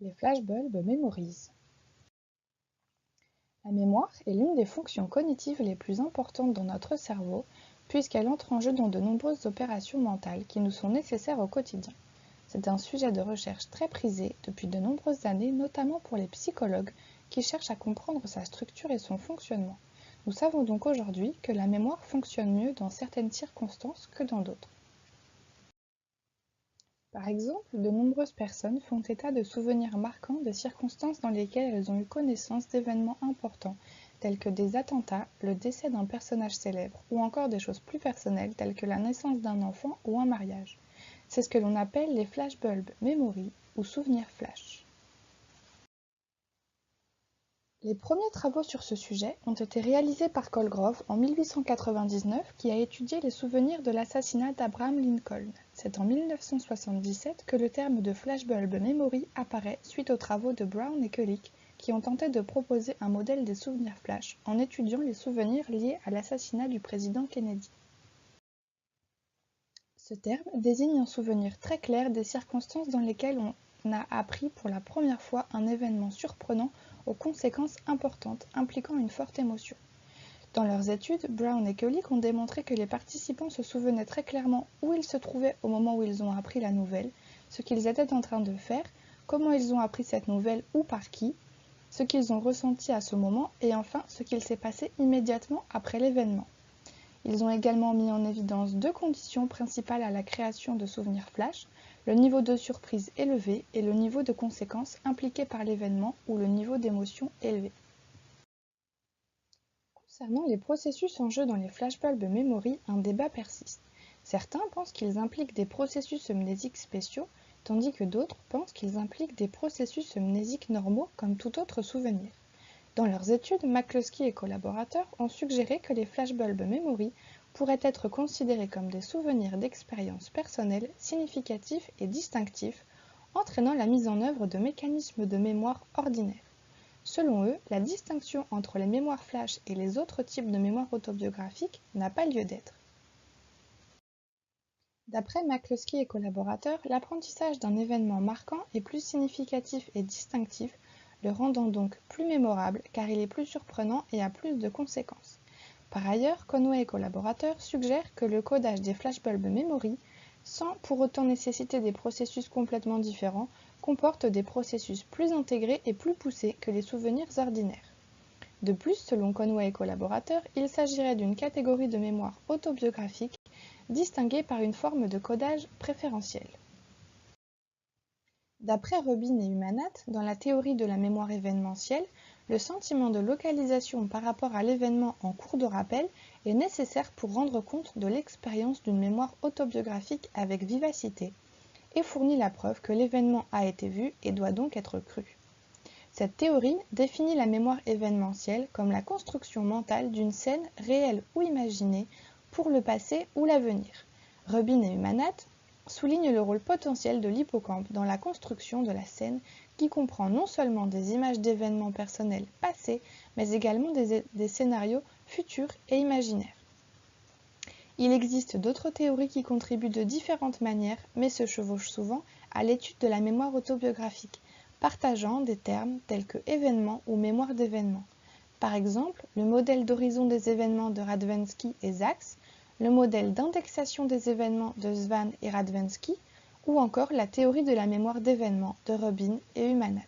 Les flashbulbs mémorisent. La mémoire est l'une des fonctions cognitives les plus importantes dans notre cerveau, puisqu'elle entre en jeu dans de nombreuses opérations mentales qui nous sont nécessaires au quotidien. C'est un sujet de recherche très prisé depuis de nombreuses années, notamment pour les psychologues qui cherchent à comprendre sa structure et son fonctionnement. Nous savons donc aujourd'hui que la mémoire fonctionne mieux dans certaines circonstances que dans d'autres. Par exemple, de nombreuses personnes font état de souvenirs marquants de circonstances dans lesquelles elles ont eu connaissance d'événements importants, tels que des attentats, le décès d'un personnage célèbre, ou encore des choses plus personnelles telles que la naissance d'un enfant ou un mariage. C'est ce que l'on appelle les flashbulb memory ou souvenirs flash. Les premiers travaux sur ce sujet ont été réalisés par Colgrove en 1899 qui a étudié les souvenirs de l'assassinat d'Abraham Lincoln. C'est en 1977 que le terme de flashbulb memory apparaît suite aux travaux de Brown et Kulick qui ont tenté de proposer un modèle des souvenirs flash en étudiant les souvenirs liés à l'assassinat du président Kennedy. Ce terme désigne un souvenir très clair des circonstances dans lesquelles on a appris pour la première fois un événement surprenant aux conséquences importantes impliquant une forte émotion. Dans leurs études, Brown et Kulick ont démontré que les participants se souvenaient très clairement où ils se trouvaient au moment où ils ont appris la nouvelle, ce qu'ils étaient en train de faire, comment ils ont appris cette nouvelle ou par qui, ce qu'ils ont ressenti à ce moment et enfin ce qu'il s'est passé immédiatement après l'événement. Ils ont également mis en évidence deux conditions principales à la création de souvenirs flash, le niveau de surprise élevé et le niveau de conséquences impliqué par l'événement ou le niveau d'émotion élevé. Concernant les processus en jeu dans les flashbulb memory, un débat persiste. Certains pensent qu'ils impliquent des processus mnésiques spéciaux, tandis que d'autres pensent qu'ils impliquent des processus mnésiques normaux comme tout autre souvenir. Dans leurs études, McCloskey et collaborateurs ont suggéré que les flashbulb memory pourraient être considérés comme des souvenirs d'expériences personnelles significatifs et distinctifs, entraînant la mise en œuvre de mécanismes de mémoire ordinaires. Selon eux, la distinction entre les mémoires flash et les autres types de mémoire autobiographique n'a pas lieu d'être. D'après McCloskey et collaborateurs, l'apprentissage d'un événement marquant est plus significatif et distinctif, le rendant donc plus mémorable car il est plus surprenant et a plus de conséquences. Par ailleurs, Conway et collaborateurs suggèrent que le codage des flashbulb memory, sans pour autant nécessiter des processus complètement différents, comporte des processus plus intégrés et plus poussés que les souvenirs ordinaires. De plus, selon Conway et collaborateurs, il s'agirait d'une catégorie de mémoire autobiographique distinguée par une forme de codage préférentiel. D'après Rubin et Umanat, dans la théorie de la mémoire événementielle, le sentiment de localisation par rapport à l'événement en cours de rappel est nécessaire pour rendre compte de l'expérience d'une mémoire autobiographique avec vivacité et fournit la preuve que l'événement a été vu et doit donc être cru. Cette théorie définit la mémoire événementielle comme la construction mentale d'une scène réelle ou imaginée pour le passé ou l'avenir. Rubin et Umanat soulignent le rôle potentiel de l'hippocampe dans la construction de la scène qui comprend non seulement des images d'événements personnels passés, mais également des scénarios futurs et imaginaires. Il existe d'autres théories qui contribuent de différentes manières, mais se chevauchent souvent à l'étude de la mémoire autobiographique, partageant des termes tels que événement ou mémoire d'événement. Par exemple, le modèle d'horizon des événements de Radvansky et Sachs, le modèle d'indexation des événements de Svan et Radvansky, ou encore la théorie de la mémoire d'événements de Rubin et Umanat.